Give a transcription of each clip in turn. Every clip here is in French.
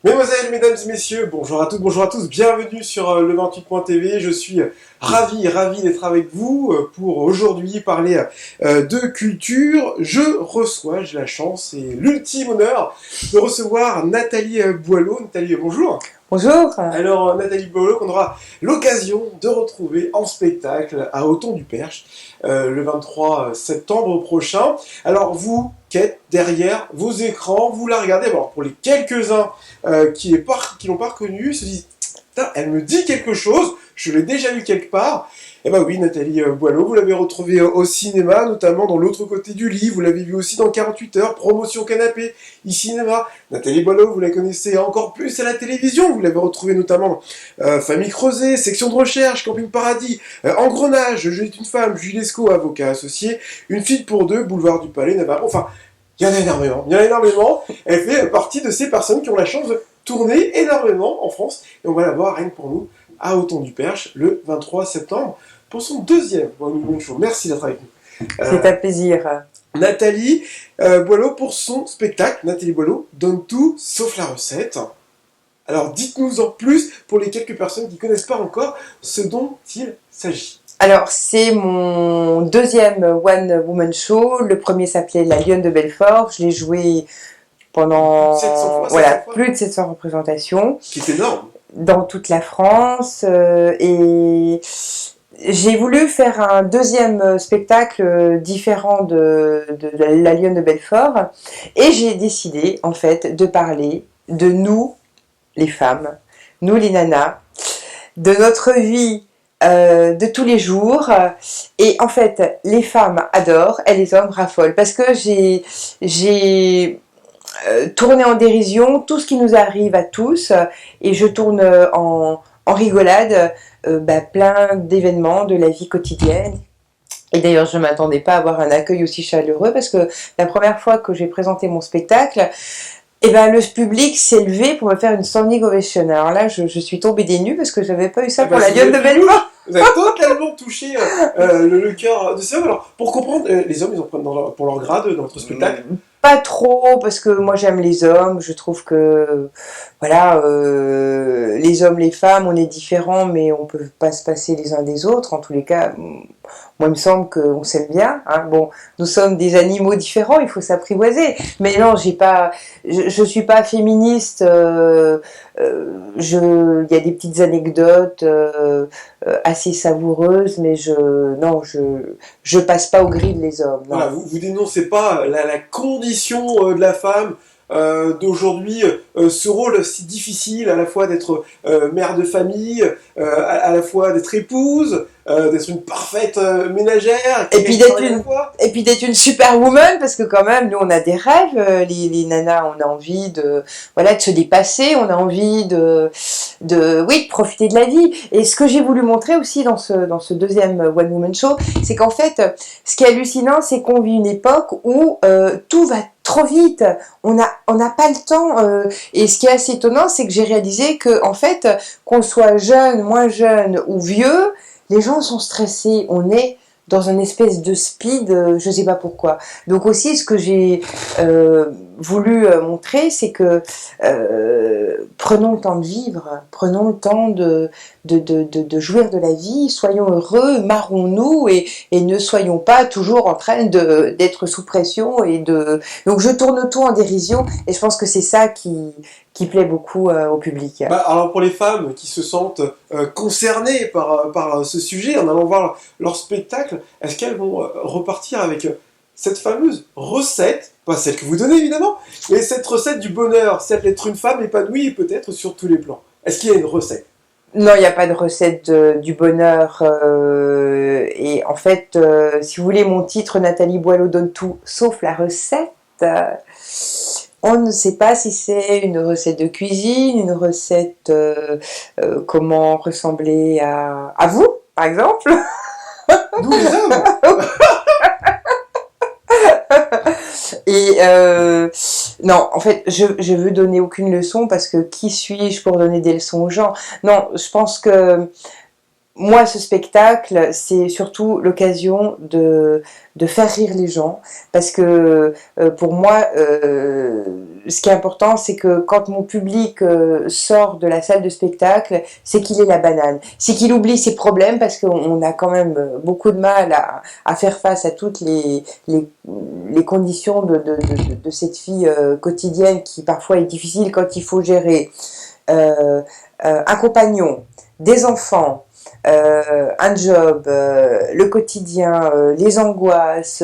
Mesdemoiselles, mesdames et messieurs, bonjour à toutes, bonjour à tous, bienvenue sur le 28.tv. Je suis ravi d'être avec vous pour aujourd'hui parler de culture. J'ai la chance et l'ultime honneur de recevoir Nathalie Boileau. Nathalie, bonjour. Bonjour. Alors, Nathalie Boileau, qu'on aura l'occasion de retrouver en spectacle à Othon-du-Perche le 23 septembre prochain. Alors, vous qui êtes derrière vos écrans, vous la regardez. Alors, pour les quelques-uns qui l'ont pas reconnue, se disent putain, elle me dit quelque chose, je l'ai déjà vu quelque part. Eh ben oui, Nathalie Boileau, vous l'avez retrouvée au cinéma, notamment dans L'autre côté du lit, vous l'avez vue aussi dans 48 heures, promotion canapé, e-cinéma. Nathalie Boileau, vous la connaissez encore plus à la télévision, vous l'avez retrouvée notamment dans Famille Creusée, Section de recherche, Camping Paradis, Engrenage, Je suis une femme, Jules Lescaut, avocat associé, Une fille pour deux, Boulevard du Palais, Navarro, enfin, il y en a énormément, Elle fait partie de ces personnes qui ont la chance de tourner énormément en France, et on va la voir rien que pour nous à Othon-du-Perche le 23 septembre pour son deuxième One Woman Show. Merci d'être avec nous. C'est un plaisir. Nathalie Boileau pour son spectacle. Nathalie Boileau donne tout sauf la recette. Alors dites-nous en plus pour les quelques personnes qui ne connaissent pas encore ce dont il s'agit. Alors, c'est mon deuxième One Woman Show. Le premier s'appelait La Lionne de Belfort. Je l'ai joué pendant 700 fois, plus de 700 représentations. Qui est énorme. Dans toute la France. Et j'ai voulu faire un deuxième spectacle différent de La Lionne de Belfort. Et j'ai décidé, en fait, de parler de nous, les femmes, nous les nanas, de notre vie de tous les jours. Et en fait, les femmes adorent et les hommes raffolent. Parce que j'ai tourné en dérision tout ce qui nous arrive à tous. Et je tourne en rigolade plein d'événements de la vie quotidienne. Et d'ailleurs, je ne m'attendais pas à avoir un accueil aussi chaleureux parce que la première fois que j'ai présenté mon spectacle, le public s'est levé pour me faire une standing ovation. Alors là, je suis tombée des nues parce que je n'avais pas eu ça pour La Lionne de Belfort. Vous avez totalement touché le cœur de ces hommes. Alors, pour comprendre, les hommes, ils en prennent pour leur grade dans votre spectacle. Pas trop, parce que moi j'aime les hommes, je trouve que les hommes, les femmes, on est différents, mais on peut pas se passer les uns des autres. En tous les cas, moi il me semble qu'on s'aime bien. Hein. Bon, nous sommes des animaux différents, il faut s'apprivoiser. Mais non, je suis pas féministe. Il y a des petites anecdotes assez savoureuses, mais je passe pas au grill les hommes. Non. Voilà, vous dénoncez pas la condition de la femme d'aujourd'hui, ce rôle si difficile à la fois d'être mère de famille, à la fois d'être épouse, d'être une parfaite ménagère, et puis d'être une superwoman, parce que quand même nous on a des rêves, les nanas, on a envie de se dépasser, on a envie de profiter de la vie. Et ce que j'ai voulu montrer aussi dans ce deuxième One Woman Show, c'est qu'en fait ce qui est hallucinant, c'est qu'on vit une époque où tout va trop vite, on n'a pas le temps, et ce qui est assez étonnant, c'est que j'ai réalisé que en fait, qu'on soit jeune, moins jeune ou vieux, les gens sont stressés, on est dans une espèce de speed, je sais pas pourquoi. Donc aussi, ce que j'ai voulu montrer, c'est que prenons le temps de vivre, prenons le temps de jouir de la vie, soyons heureux, marrons-nous et ne soyons pas toujours en train d'être sous pression donc je tourne tout en dérision et je pense que c'est ça qui plaît beaucoup au public. Alors pour les femmes qui se sentent concernées par ce sujet, en allant voir leur spectacle, est-ce qu'elles vont repartir avec cette fameuse recette, pas celle que vous donnez évidemment, mais cette recette du bonheur, celle d'être une femme épanouie et peut-être sur tous les plans? Est-ce qu'il y a une recette? Non, il n'y a pas de recette du bonheur. Et en fait, si vous voulez, mon titre, Nathalie Boileau donne tout, sauf la recette. On ne sait pas si c'est une recette de cuisine, une recette comment ressembler à vous, par exemple. Nous les hommes. Et non, en fait, je veux donner aucune leçon parce que qui suis-je pour donner des leçons aux gens? Non, je pense que moi, ce spectacle, c'est surtout l'occasion de faire rire les gens, parce que pour moi, ce qui est important, c'est que quand mon public sort de la salle de spectacle, c'est qu'il est la banane, c'est qu'il oublie ses problèmes, parce qu'on a quand même beaucoup de mal à faire face à toutes les conditions de cette vie quotidienne qui parfois est difficile quand il faut gérer un compagnon, des enfants, un job, le quotidien, les angoisses,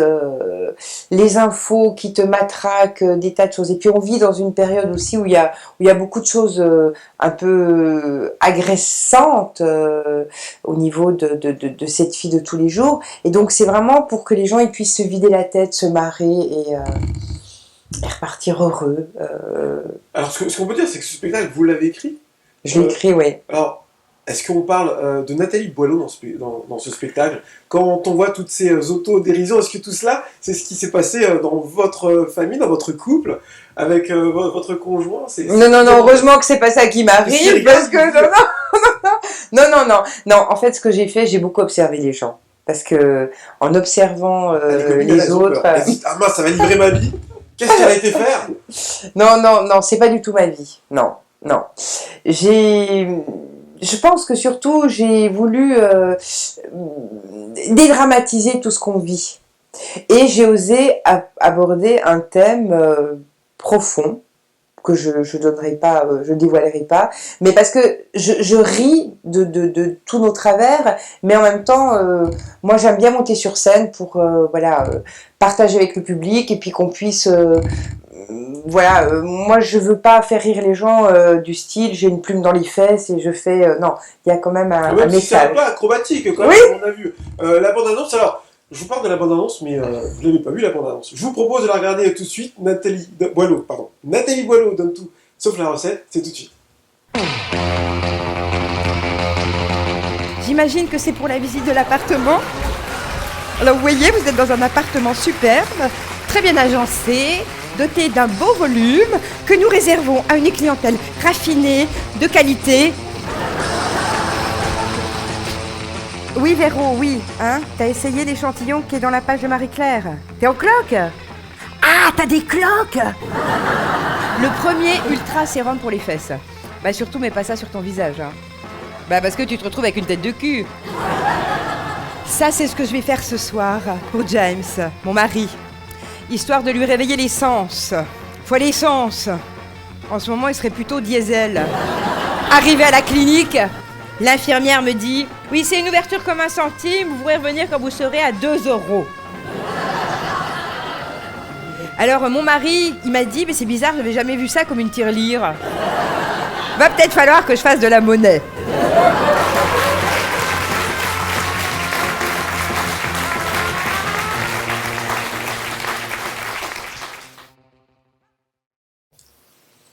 les infos qui te matraquent, des tas de choses. Et puis on vit dans une période aussi où il y a beaucoup de choses un peu agressantes au niveau de cette vie de tous les jours. Et donc c'est vraiment pour que les gens ils puissent se vider la tête, se marrer et repartir heureux. Alors, ce qu'on peut dire, c'est que ce spectacle, vous l'avez écrit. Je l'ai écrit, oui. Alors, est-ce qu'on parle de Nathalie Boileau dans ce spectacle? Quand on voit toutes ces autodérisions, est-ce que tout cela, c'est ce qui s'est passé dans votre famille, dans votre couple, avec votre conjoint? Non, heureusement que c'est pas ça qui m'arrive, parce que non, en fait, ce que j'ai fait, j'ai beaucoup observé les gens. Parce que, en observant les autres... Ah mince, ça va livrer ma vie. Qu'est-ce qu'elle a été faire? Non, c'est pas du tout ma vie. Non. Je pense que surtout, j'ai voulu dédramatiser tout ce qu'on vit. Et j'ai osé aborder un thème profond, que je donnerai pas, je dévoilerai pas, mais parce que je ris de tous nos travers, mais en même temps, moi j'aime bien monter sur scène pour partager avec le public et puis qu'on puisse moi je veux pas faire rire les gens du style j'ai une plume dans les fesses et je fais non, il y a quand même un message. C'est un peu acrobatique quand même, oui. On a vu la bande-annonce. Alors je vous parle de la bande-annonce, mais vous l'avez pas vu la bande-annonce. Je vous propose de la regarder tout de suite. Nathalie Boileau donne tout sauf la recette, c'est tout de suite. J'imagine que c'est pour la visite de l'appartement. Alors vous voyez, vous êtes dans un appartement superbe, très bien agencé, doté d'un beau volume que nous réservons à une clientèle raffinée, de qualité. Oui Véro, oui, hein, t'as essayé l'échantillon qui est dans la page de Marie-Claire. T'es en cloque? Ah, t'as des cloques? Le premier ultra sérum pour les fesses. Bah surtout mets pas ça sur ton visage, hein. Bah parce que tu te retrouves avec une tête de cul. Ça c'est ce que je vais faire ce soir pour James, mon mari. Histoire de lui réveiller les sens. Faut l'essence. En ce moment, il serait plutôt diesel. Arrivé à la clinique, l'infirmière me dit « Oui, c'est une ouverture comme 1 centime, vous pourrez revenir quand vous serez à 2 €. » Alors, mon mari, il m'a dit « Mais c'est bizarre, j'avais jamais vu ça comme une tirelire. Va peut-être falloir que je fasse de la monnaie. »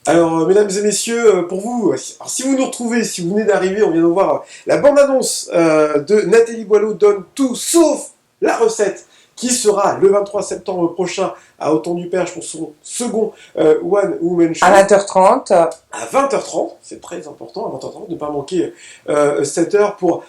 Alors, mesdames et messieurs, pour vous, alors, si vous nous retrouvez, si vous venez d'arriver, on vient de voir la bande-annonce de Nathalie Boileau donne tout sauf la recette qui sera le 23 septembre prochain à Auton-du-Perche pour son second One Woman Show. À 20h30. À 20h30, c'est très important, à 20h30, ne pas manquer cette heure pour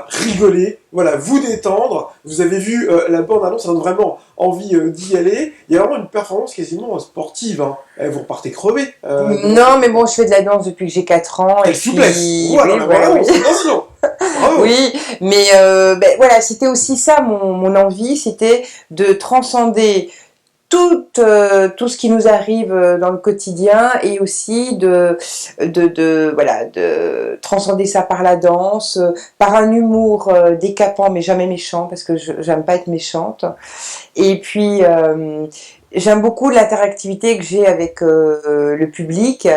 rigoler, vous détendre. Vous avez vu la bande-annonce, ça donne vraiment envie d'y aller. Il y a vraiment une performance quasiment sportive. Hein. Vous repartez crevé. Non, mais bon, je fais de la danse depuis que j'ai 4 ans. Quelle souplesse. Attention. Oui, mais c'était aussi ça mon envie, c'était de transcender tout ce qui nous arrive dans le quotidien et aussi de transcender ça par la danse, par un humour décapant mais jamais méchant parce que j'aime pas être méchante. Et puis j'aime beaucoup l'interactivité que j'ai avec le public.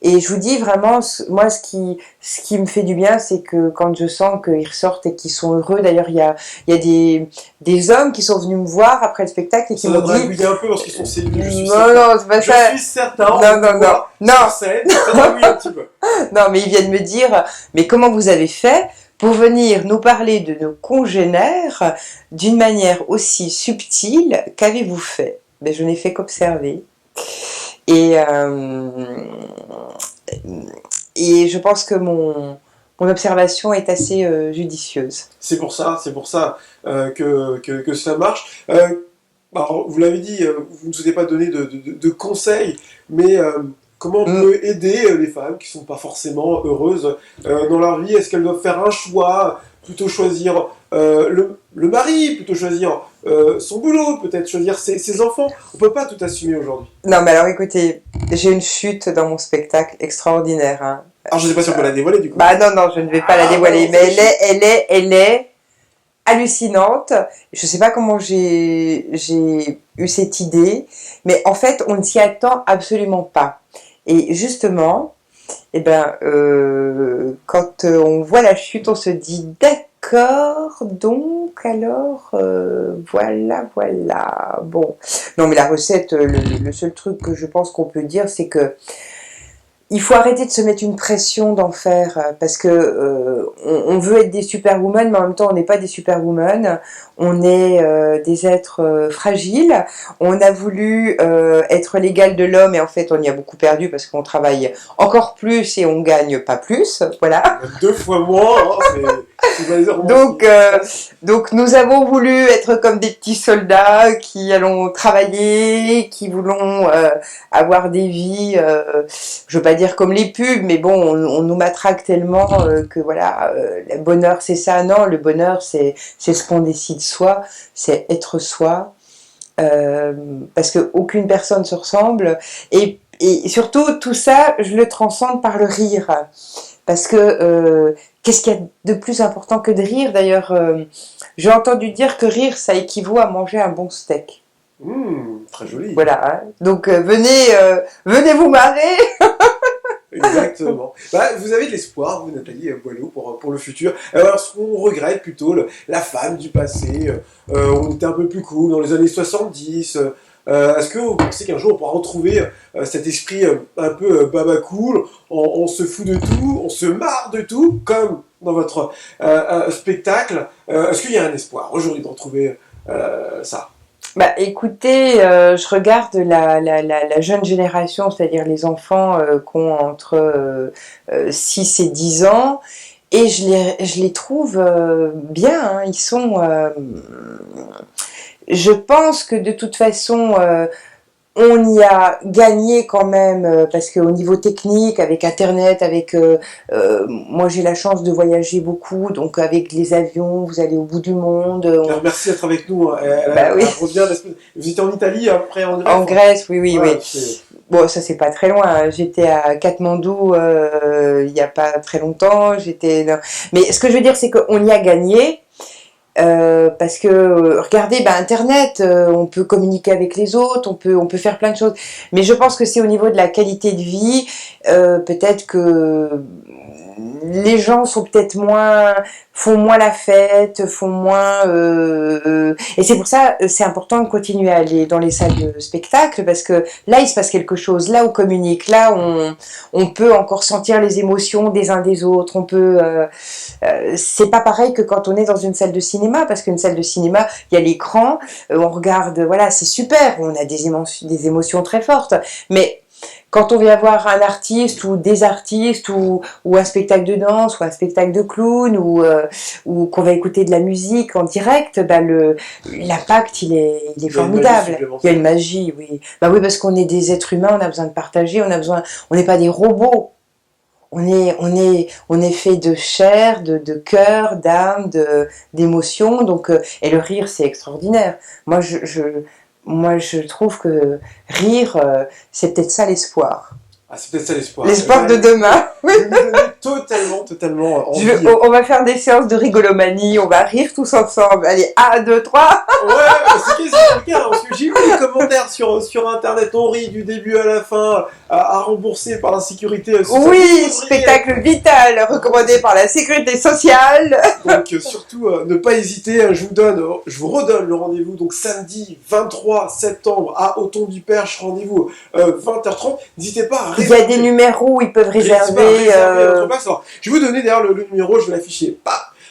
Et je vous dis vraiment, moi, ce qui me fait du bien, c'est que quand je sens qu'ils ressortent et qu'ils sont heureux. D'ailleurs, il y a des hommes qui sont venus me voir après le spectacle et qui m'ont dit... Ça dragouiller un peu parce qu'ils sont séduits, je suis Non, c'est pas ça. Je suis certain. Non. Sur scène, ça dragouille un petit peu. Non, mais ils viennent me dire, mais comment vous avez fait pour venir nous parler de nos congénères d'une manière aussi subtile? Qu'avez-vous fait? Ben, je n'ai fait qu'observer. Et je pense que mon mon observation est assez judicieuse. C'est pour ça que ça marche. Alors, vous l'avez dit, vous ne souhaitez pas donner de conseils, mais comment on peut aider les femmes qui ne sont pas forcément heureuses dans leur vie? Est-ce qu'elles doivent faire un choix, plutôt choisir le mari, plutôt choisir son boulot, peut-être choisir ses enfants? On ne peut pas tout assumer aujourd'hui. Non, mais alors écoutez, j'ai une chute dans mon spectacle extraordinaire. Hein. Alors, je ne sais pas si on peut la dévoiler, du coup. Bah non, je ne vais pas la dévoiler, non, mais elle est hallucinante. Je sais pas comment j'ai eu cette idée, mais en fait, on ne s'y attend absolument pas. Et justement, eh ben, quand on voit la chute, on se dit d'accord, donc alors, voilà. Bon, non, mais la recette, le seul truc que je pense qu'on peut dire, c'est que il faut arrêter de se mettre une pression d'en faire parce que on veut être des superwomen, mais en même temps on n'est pas des superwomen. On est des êtres fragiles. On a voulu être l'égal de l'homme et en fait on y a beaucoup perdu parce qu'on travaille encore plus et on gagne pas plus. Voilà. 2 fois moins. Hein, donc nous avons voulu être comme des petits soldats qui allons travailler, qui voulons avoir des vies. Je veux pas dire comme les pubs, mais bon, on nous matraque tellement que voilà, le bonheur c'est ça. Non, le bonheur c'est ce qu'on décide soi, c'est être soi, parce que aucune personne se ressemble et surtout tout ça, je le transcende par le rire, parce que qu'est-ce qu'il y a de plus important que de rire? D'ailleurs, j'ai entendu dire que rire ça équivaut à manger un bon steak. Très joli. Voilà, hein. Donc venez vous marrer. Exactement. Vous avez de l'espoir, vous, Nathalie Boileau, pour le futur. Alors, ce qu'on regrette plutôt, la femme du passé, on était un peu plus cool dans les années 70. Est-ce que vous pensez qu'un jour on pourra retrouver cet esprit un peu baba cool, on se fout de tout, on se marre de tout, comme dans votre spectacle? Est-ce qu'il y a un espoir aujourd'hui de retrouver ça? Bah écoutez, je regarde la jeune génération, c'est-à-dire les enfants qui ont entre 6 et 10 ans, et je les trouve bien, hein. Ils sont... je pense que de toute façon... on y a gagné quand même parce qu'au niveau technique, avec Internet, avec moi j'ai la chance de voyager beaucoup, donc avec les avions, vous allez au bout du monde. Alors, merci d'être avec nous. Oui. Elle revient. Vous étiez en Italie, après en Grèce. En Grèce, oui. C'est... Bon, ça c'est pas très loin. Hein. J'étais à Katmandou il y a pas très longtemps. Mais ce que je veux dire, c'est qu'on y a gagné. Parce que regardez, Internet, on peut communiquer avec les autres, on peut faire plein de choses, mais je pense que c'est au niveau de la qualité de vie, peut-être que les gens sont peut-être font moins la fête, font moins et c'est pour ça c'est important de continuer à aller dans les salles de spectacle, parce que là il se passe quelque chose, là on communique, là on peut encore sentir les émotions des uns des autres, on peut c'est pas pareil que quand on est dans une salle de cinéma, parce qu'une salle de cinéma il y a l'écran, on regarde, voilà, c'est super, on a des émotions très fortes, mais quand on vient voir un artiste ou des artistes ou un spectacle de danse ou un spectacle de clown ou qu'on va écouter de la musique en direct, l'impact il est formidable. Il y a une magie, oui. Oui, parce qu'on est des êtres humains, on a besoin de partager, on n'est pas des robots. On est fait de chair, de cœur, d'âme, d'émotion. Donc et le rire c'est extraordinaire. Moi je trouve que rire, c'est peut-être ça l'espoir. Ah, c'est peut-être ça l'espoir. L'espoir de demain. Oui. Vous me donnez totalement envie. On va faire des séances de rigolomanie, on va rire tous ensemble. Allez, 1, 2, 3. Ouais, c'est le cas, parce que j'ai vu les commentaires sur Internet, on rit du début à la fin, à rembourser par la sécurité sociale. Oui, spectacle vital, recommandé par la sécurité sociale. Donc surtout, ne pas hésiter, je vous redonne le rendez-vous, donc samedi 23 septembre à Othon-du-Perche, rendez-vous 20h30. N'hésitez pas à réserver. Il y a des numéros où ils peuvent réserver. Votre place. Alors, je vais vous donner d'ailleurs le numéro, je vais l'afficher.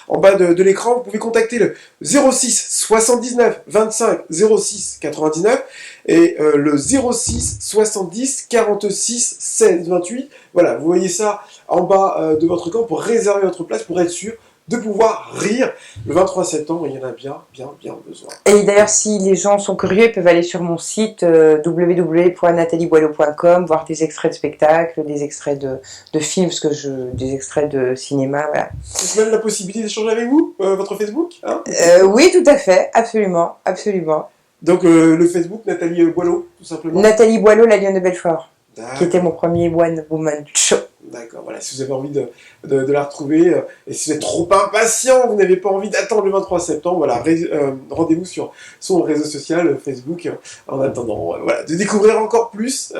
en bas de l'écran. Vous pouvez contacter le 06 79 25 06 99 et le 06 70 46 16 28. Voilà, vous voyez ça en bas de votre écran pour réserver votre place, pour être sûr de pouvoir rire. Le 23 septembre, il y en a bien besoin. Et d'ailleurs, si les gens sont curieux, ils peuvent aller sur mon site www.natalieboileau.com, voir des extraits de spectacles, des extraits de films, des extraits de cinéma, voilà. C'est même la possibilité d'échanger avec vous, votre Facebook, hein? Oui, tout à fait, absolument, absolument. Donc le Facebook, Nathalie Boileau, tout simplement. Nathalie Boileau, la Lionne de Belfort, D'accord. qui était mon premier One Woman Show. D'accord, voilà, si vous avez envie de la retrouver, et si vous êtes trop impatient, vous n'avez pas envie d'attendre le 23 septembre, voilà, rendez-vous sur son réseau social Facebook, en attendant, voilà, de découvrir encore plus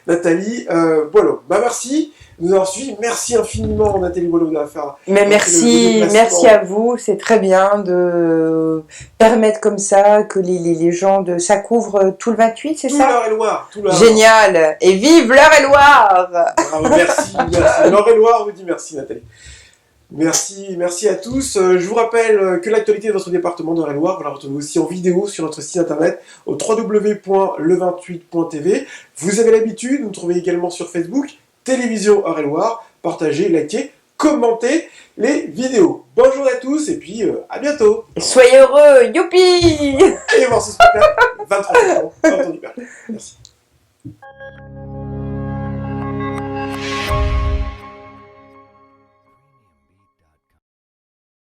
Nathalie Boileau. Bah merci de nous avoir suivis, merci infiniment Nathalie Boileau de faire. Mais merci à vous, c'est très bien de permettre comme ça que les gens ça couvre tout le 28, c'est tout ça? l'Eure-et-Loire, tout l'Eure. Génial, et vive l'Eure-et-Loire! Bravo, merci. L'Eure-et-Loire vous dit merci Nathalie. Merci à tous. Je vous rappelle que l'actualité de votre département de l'Eure-et-Loire, vous la retrouvez aussi en vidéo sur notre site internet au www.le28.tv. Vous avez l'habitude, vous nous trouvez également sur Facebook, Télévision Eure-et-Loire. Partagez, likez, commentez les vidéos. Bonjour à tous et puis à bientôt. Soyez heureux, youpi! Et voir ce spectacle 23 septembre. Merci.